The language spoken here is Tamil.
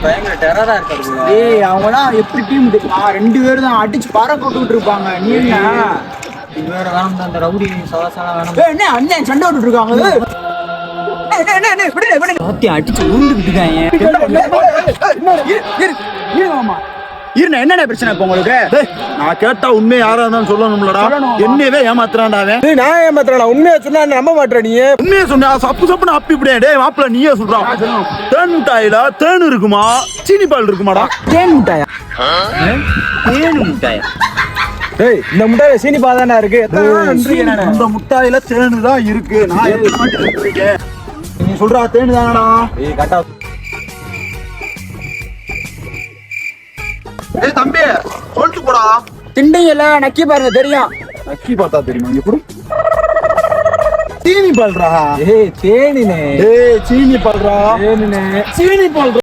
பயங்கர டெரரா இருக்காரு. ஏய் அவங்கலாம் எப்படி டீம் தெரியுமா? 2 பேரும் தான் அடிச்சு பாறை போட்டுக்கிட்டு இருப்பாங்க. நீ என்ன இது வேற வேணும் அந்த ரவுடி சவாசாலாம் வேணும். என்ன அண்ணன் சண்டை விட்டுட்டு இருக்காங்க? அடிச்சு உருண்டுகிட்டு இருக்காங்க. என்னடா பிரச்சனை இப்ப உங்களுக்கு? நான் கேட்டா உண்மையை யாரா இருந்தாலும் சொல்லணும்லடா. என்னவே ஏமாத்துறான்டா அவன். நான் ஏமாத்துறா? உண்மையா சொன்னா நம்ப மாட்டேன். நீ உண்மையை சொன்னா சப்பு சப்புன்னு அப்பி இப்படியே. டேய் மாப்பிள்ள நீயே சொல்றான். தேன் முட்டாயில தேன் இருக்குமா, சீனி பால் இருக்குமாடா? தேன் முட்டாயா? தேன் முட்டாயா? டேய் இந்த முட்டாயில சீனி பாதானா இருக்கு. இந்த முட்டாயில தேனு தான் இருக்கு. நான் இருக்கேன். நீ சொல்றா தேனு தானடா? கரெக்டா. ஏய் தம்பி சொல்லிட்டு போடா. திண்டையில நக்கி பாருங்க தெரியும். நக்கி பார்த்தா தெரியுமா? இங்க குடு. சீனி பால்றா. ஏய் தேனினே. ஏய் சீனி பால்றா. தேனினே. சீனி பால்.